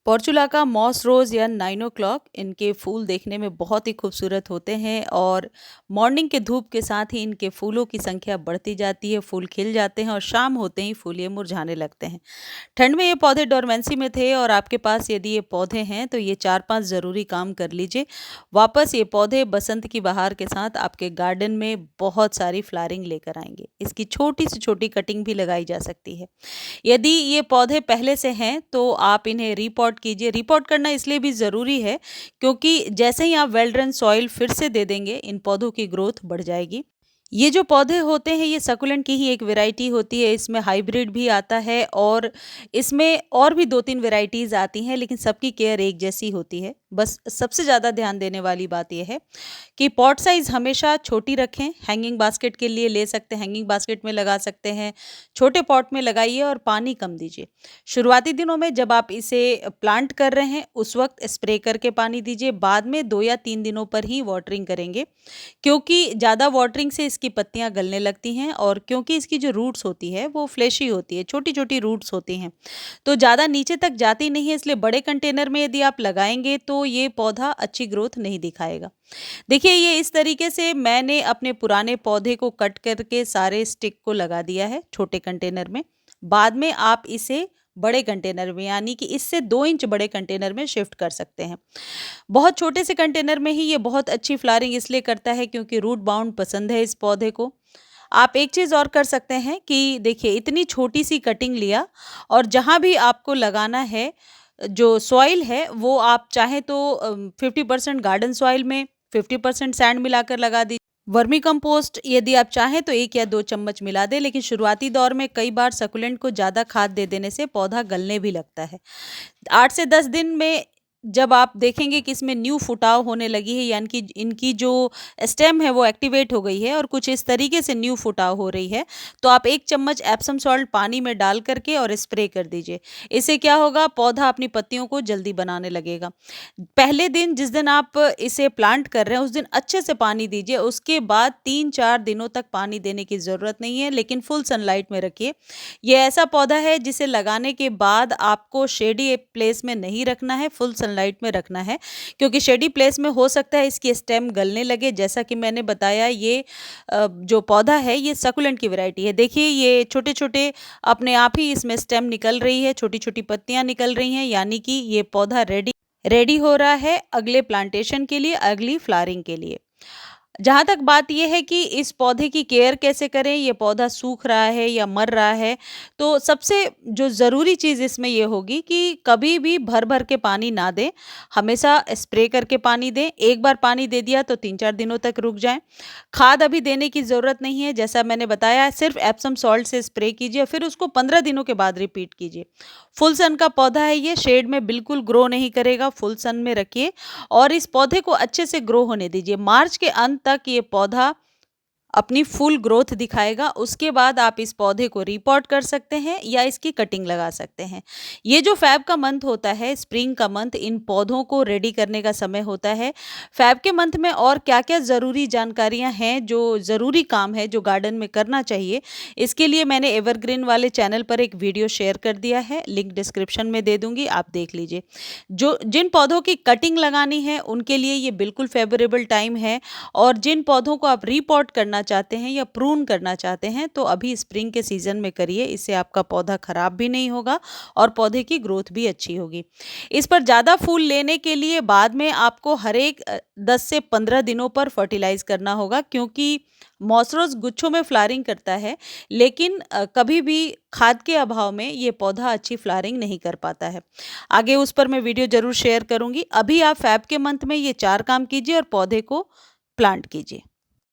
पोर्चुला का मॉस रोज़ या 9 ओ क्लॉक इनके फूल देखने में बहुत ही खूबसूरत होते हैं और मॉर्निंग के धूप के साथ ही इनके फूलों की संख्या बढ़ती जाती है, फूल खिल जाते हैं और शाम होते ही फूल ये मुरझाने लगते हैं। ठंड में ये पौधे डोरमेंसी में थे और आपके पास यदि ये पौधे हैं तो ये 4-5 ज़रूरी काम कर लीजिए। वापस ये पौधे बसंत की बहार के साथ आपके गार्डन में बहुत सारी फ्लावरिंग लेकर आएँगे। इसकी छोटी से छोटी कटिंग भी लगाई जा सकती है। यदि ये पौधे पहले से हैं तो आप इन्हें रीपॉट कीजिए। रीपॉट करना इसलिए भी ज़रूरी है क्योंकि जैसे ही आप वेल ड्रेन सॉइल फिर से दे देंगे, इन पौधों की ग्रोथ बढ़ जाएगी। ये जो पौधे होते हैं ये सकुलेंट की ही एक वैरायटी होती है, इसमें हाइब्रिड भी आता है और इसमें और भी 2-3 वैरायटीज़ आती हैं, लेकिन सबकी केयर एक जैसी होती है। बस सबसे ज़्यादा ध्यान देने वाली बात ये है कि पॉट साइज़ हमेशा छोटी रखें। हैंगिंग बास्केट के लिए ले सकते हैं, हैंगिंग बास्केट में लगा सकते हैं। छोटे पॉट में लगाइए और पानी कम दीजिए। शुरुआती दिनों में जब आप इसे प्लांट कर रहे हैं उस वक्त स्प्रे करके पानी दीजिए। बाद में 2 या 3 दिनों पर ही वाटरिंग करेंगे क्योंकि ज़्यादा वाटरिंग से इसकी पत्तियां गलने लगती हैं और क्योंकि इसकी जो रूट्स होती है वो फ्लैशी होती है, छोटी-छोटी रूट्स होती हैं, तो ज़्यादा नीचे तक जाती नहीं है। इसलिए बड़े कंटेनर में यदि आप लगाएंगे तो ये पौधा अच्छी ग्रोथ नहीं दिखाएगा। देखिए ये इस तरीके से मैंने अपने पुराने पौधे को कट करके सारे स्टिक को लगा दिया है छोटे कंटेनर में। बाद में आप इसे बड़े कंटेनर में यानी कि इससे 2 इंच बड़े कंटेनर में शिफ्ट कर सकते हैं। बहुत छोटे से कंटेनर में ही ये बहुत अच्छी फ्लावरिंग इसलिए करता है क्योंकि रूट बाउंड पसंद है इस पौधे को। आप एक चीज़ और कर सकते हैं कि देखिए इतनी छोटी सी कटिंग लिया और जहाँ भी आपको लगाना है जो सॉइल है वो आप चाहें तो 50% गार्डन सॉइल में 50% सैंड मिलाकर लगा दीजिए। वर्मी कंपोस्ट यदि आप चाहें तो 1 या 2 चम्मच मिला दें, लेकिन शुरुआती दौर में कई बार सकुलेंट को ज़्यादा खाद दे देने से पौधा गलने भी लगता है। 8 से 10 दिन में जब आप देखेंगे कि इसमें न्यू फुटाव होने लगी है यानी कि इनकी जो स्टेम है वो एक्टिवेट हो गई है और कुछ इस तरीके से न्यू फुटाव हो रही है, तो आप 1 चम्मच एप्सम सॉल्ट पानी में डाल करके और स्प्रे कर दीजिए। इससे क्या होगा, पौधा अपनी पत्तियों को जल्दी बनाने लगेगा। पहले दिन जिस दिन आप इसे प्लांट कर रहे हैं उस दिन अच्छे से पानी दीजिए। उसके बाद 3-4 दिनों तक पानी देने की ज़रूरत नहीं है, लेकिन फुल सनलाइट में रखिए। ये ऐसा पौधा है जिसे लगाने के बाद आपको शेडी प्लेस में नहीं रखना है, फुल सनलाइट में रखना है क्योंकि शेडी प्लेस में हो सकता है इसकी स्टेम गलने लगे। जैसा कि मैंने बताया ये जो पौधा है ये सकुलेंट की वैरायटी है। देखिए ये छोटे-छोटे अपने आप ही इसमें स्टेम निकल रही है, छोटी-छोटी पत्तियां निकल रही हैं, यानी कि ये पौधा रेडी हो रहा है अगले प्लांटेशन के लिए, अगली फ्लावरिंग के लिए। जहाँ तक बात ये है कि इस पौधे की केयर कैसे करें, ये पौधा सूख रहा है या मर रहा है, तो सबसे जो ज़रूरी चीज़ इसमें ये होगी कि कभी भी भर-भर के पानी ना दें, हमेशा स्प्रे करके पानी दें। एक बार पानी दे दिया तो 3-4 दिनों तक रुक जाएँ। खाद अभी देने की ज़रूरत नहीं है, जैसा मैंने बताया सिर्फ एप्सम सॉल्ट से स्प्रे कीजिए, फिर उसको 15 दिनों के बाद रिपीट कीजिए। फुल सन का पौधा है ये, शेड में बिल्कुल ग्रो नहीं करेगा, फुल सन में रखिए और इस पौधे को अच्छे से ग्रो होने दीजिए। मार्च के अंत तक ये पौधा अपनी फुल ग्रोथ दिखाएगा। उसके बाद आप इस पौधे को रिपॉट कर सकते हैं या इसकी कटिंग लगा सकते हैं। ये जो फ़ैब का मंथ होता है, स्प्रिंग का मंथ, इन पौधों को रेडी करने का समय होता है। फ़ैब के मंथ में और क्या-क्या ज़रूरी जानकारियां हैं, जो ज़रूरी काम है जो गार्डन में करना चाहिए, इसके लिए मैंने एवरग्रीन वाले चैनल पर एक वीडियो शेयर कर दिया है, लिंक डिस्क्रिप्शन में दे दूंगी, आप देख लीजिए। जो जिन पौधों की कटिंग लगानी है उनके लिए ये बिल्कुल फेवरेबल टाइम है और जिन पौधों को आप रिपॉट करना चाहते हैं या प्रून करना चाहते हैं तो अभी स्प्रिंग के सीजन में करिए। इससे आपका पौधा खराब भी नहीं होगा और पौधे की ग्रोथ भी अच्छी होगी। इस पर ज़्यादा फूल लेने के लिए बाद में आपको हर एक 10 से 15 दिनों पर फर्टिलाइज करना होगा क्योंकि मॉसरोज गुच्छों में फ्लावरिंग करता है, लेकिन कभी भी खाद के अभाव में ये पौधा अच्छी फ्लावरिंग नहीं कर पाता है। आगे उस पर मैं वीडियो जरूर शेयर करूंगी। अभी आप फ़ैब के मंथ में ये 4 काम कीजिए और पौधे को प्लांट कीजिए।